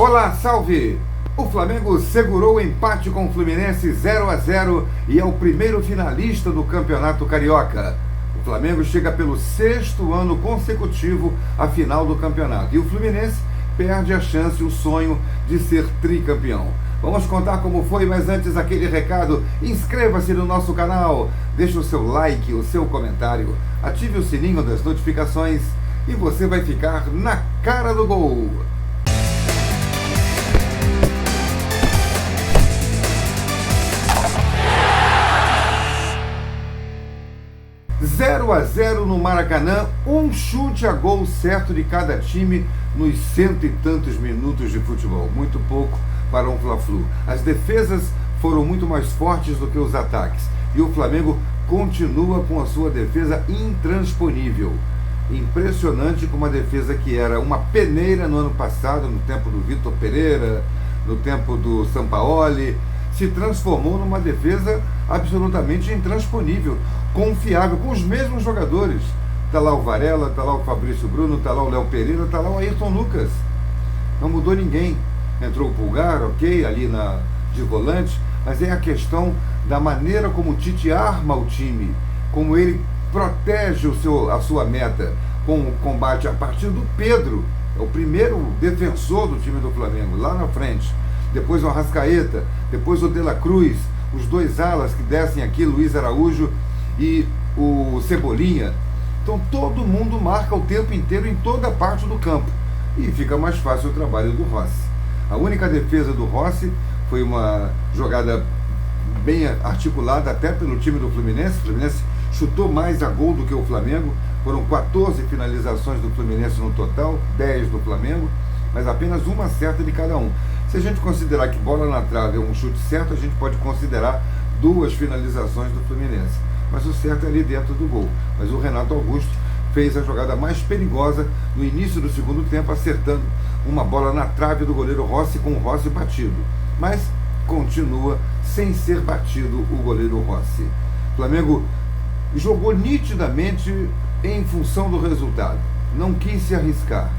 Olá, salve! O Flamengo segurou o empate com o Fluminense 0-0 e é o primeiro finalista do Campeonato Carioca. O Flamengo chega pelo sexto ano consecutivo à final do campeonato e o Fluminense perde a chance, o sonho de ser tricampeão. Vamos contar como foi, mas antes aquele recado: inscreva-se no nosso canal, deixe o seu like, o seu comentário, ative o sininho das notificações e você vai ficar na cara do gol. 0-0 no Maracanã, um chute a gol certo de cada time nos cento e tantos minutos de futebol. Muito pouco para um Fla-Flu. As defesas foram muito mais fortes do que os ataques. E o Flamengo continua com a sua defesa intransponível. Impressionante como a defesa que era uma peneira no ano passado, no tempo do Vitor Pereira, no tempo do Sampaoli, se transformou numa defesa absolutamente intransponível, confiável, com os mesmos jogadores. Está lá o Varela, está lá o Fabrício Bruno, está lá o Léo Pereira, está lá o Ayrton Lucas. Não mudou ninguém. Entrou o Pulgar, ok, ali de volante, mas é a questão da maneira como o Tite arma o time, como ele protege a sua meta com o combate a partir do Pedro, é o primeiro defensor do time do Flamengo, lá na frente. Depois o Arrascaeta, depois o De La Cruz, os dois alas que descem aqui, Luiz Araújo e o Cebolinha. Então todo mundo marca o tempo inteiro em toda parte do campo e fica mais fácil o trabalho do Rossi. A única defesa do Rossi foi uma jogada bem articulada até pelo time do Fluminense. O Fluminense chutou mais a gol do que o Flamengo. Foram 14 finalizações do Fluminense no total, 10 do Flamengo, mas apenas uma certa de cada um. Se a gente considerar que bola na trave é um chute certo, a gente pode considerar 2 finalizações do Fluminense. Mas o certo é ali dentro do gol. Mas o Renato Augusto fez a jogada mais perigosa no início do segundo tempo, acertando uma bola na trave do goleiro Rossi, com o Rossi batido. Mas continua sem ser batido o goleiro Rossi. O Flamengo jogou nitidamente em função do resultado. Não quis se arriscar.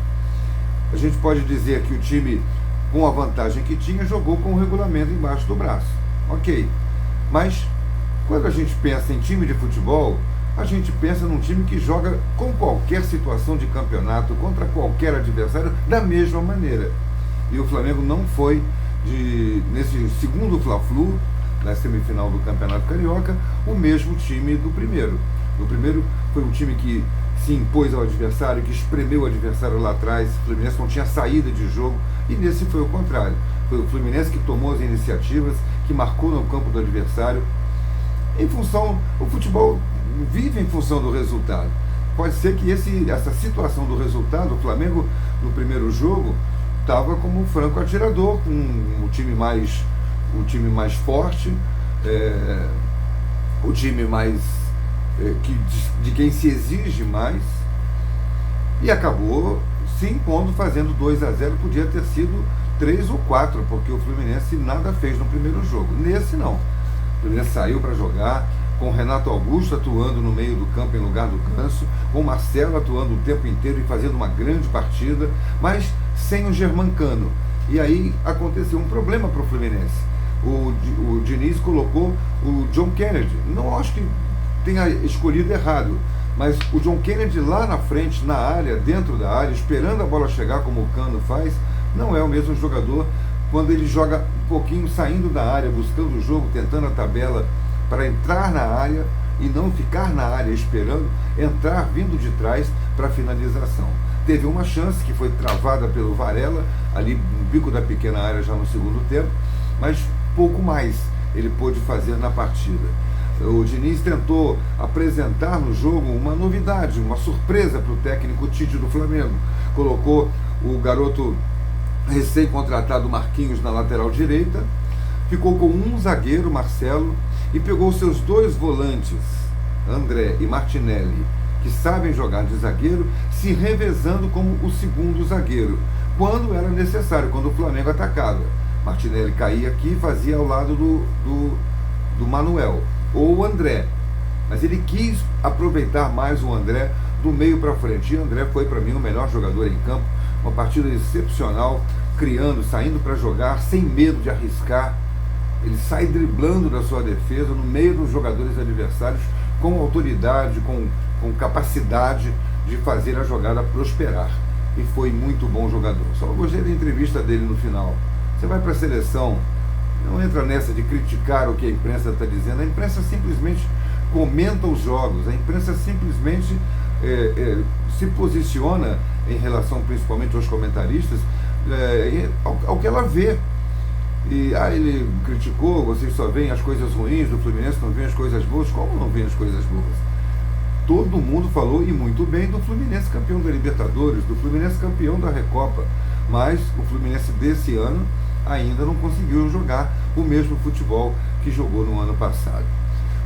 A gente pode dizer que o time, com a vantagem que tinha, jogou com o regulamento embaixo do braço. Ok. Mas quando a gente pensa em time de futebol, a gente pensa num time que joga com qualquer situação de campeonato, contra qualquer adversário, da mesma maneira. E o Flamengo não foi, nesse segundo Fla-Flu, na semifinal do Campeonato Carioca, o mesmo time do primeiro. No primeiro foi um time que se impôs ao adversário, que espremeu o adversário lá atrás. O Fluminense não tinha saída de jogo, e nesse foi o contrário. Foi o Fluminense que tomou as iniciativas, que marcou no campo do adversário. O futebol vive em função do resultado. Pode ser que essa situação do resultado, o Flamengo no primeiro jogo estava como um franco atirador, com o time mais forte, o time mais de quem se exige mais, e acabou se impondo, fazendo 2-0. Podia ter sido 3 ou 4, porque o Fluminense nada fez no primeiro jogo. Nesse não. O Fluminense saiu para jogar, com o Renato Augusto atuando no meio do campo em lugar do Ganso, com o Marcelo atuando o tempo inteiro e fazendo uma grande partida, mas sem o Germancano. E aí aconteceu um problema para o Fluminense. O Diniz colocou o John Kennedy. Não acho que tenha escolhido errado, mas o John Kennedy lá na frente, na área, dentro da área, esperando a bola chegar como o Cano faz, não é o mesmo jogador quando ele joga um pouquinho saindo da área, buscando o jogo, tentando a tabela para entrar na área e não ficar na área esperando, entrar vindo de trás para finalização. Teve uma chance que foi travada pelo Varela, ali no bico da pequena área já no segundo tempo, mas pouco mais ele pôde fazer na partida. O Diniz tentou apresentar no jogo uma novidade, uma surpresa para o técnico Tite do Flamengo. Colocou o garoto recém-contratado Marquinhos na lateral direita, ficou com um zagueiro, Marcelo, e pegou seus 2 volantes, André e Martinelli, que sabem jogar de zagueiro, se revezando como o segundo zagueiro, quando era necessário, quando o Flamengo atacava. Martinelli caía aqui e fazia ao lado do Manuel, ou o André. Mas ele quis aproveitar mais o André do meio para frente. E o André foi, para mim, o melhor jogador em campo. Uma partida excepcional, criando, saindo para jogar, sem medo de arriscar. Ele sai driblando da sua defesa no meio dos jogadores adversários com autoridade, com capacidade de fazer a jogada prosperar. E foi muito bom jogador. Só gostei da entrevista dele no final. Você vai para a seleção, não entra nessa de criticar o que a imprensa está dizendo. A imprensa simplesmente comenta os jogos, a imprensa simplesmente se posiciona em relação principalmente aos comentaristas ao que ela vê. E ele criticou, vocês só veem as coisas ruins do Fluminense, não veem as coisas boas. Como não veem as coisas boas? Todo mundo falou, e muito bem, do Fluminense campeão da Libertadores, do Fluminense campeão da Recopa, mas o Fluminense desse ano ainda não conseguiu jogar o mesmo futebol que jogou no ano passado.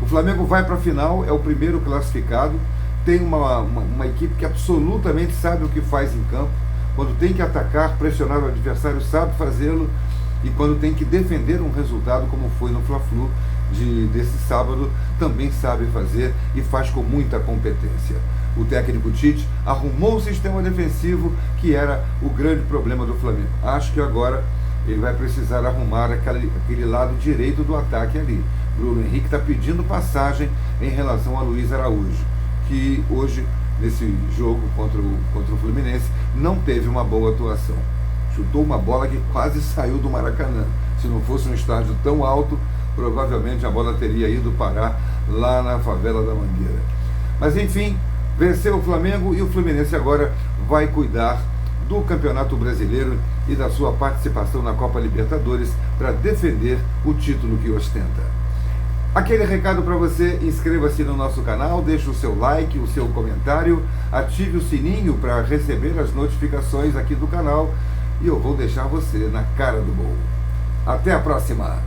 O Flamengo vai para a final, é o primeiro classificado, tem uma equipe que absolutamente sabe o que faz em campo. Quando tem que atacar, pressionar o adversário, sabe fazê-lo, e quando tem que defender um resultado, como foi no Fla-Flu desse sábado, também sabe fazer e faz com muita competência. O técnico Tite arrumou o sistema defensivo, que era o grande problema do Flamengo. Acho que agora ele vai precisar arrumar aquele lado direito do ataque ali. Bruno Henrique está pedindo passagem em relação a Luiz Araújo, que hoje, nesse jogo contra o Fluminense, não teve uma boa atuação. Chutou uma bola que quase saiu do Maracanã. Se não fosse um estádio tão alto, provavelmente a bola teria ido parar lá na favela da Mangueira. Mas enfim, venceu o Flamengo e o Fluminense agora vai cuidar do Campeonato Brasileiro e da sua participação na Copa Libertadores para defender o título que ostenta. Aquele recado para você: inscreva-se no nosso canal, deixe o seu like, o seu comentário, ative o sininho para receber as notificações aqui do canal, e eu vou deixar você na cara do gol. Até a próxima!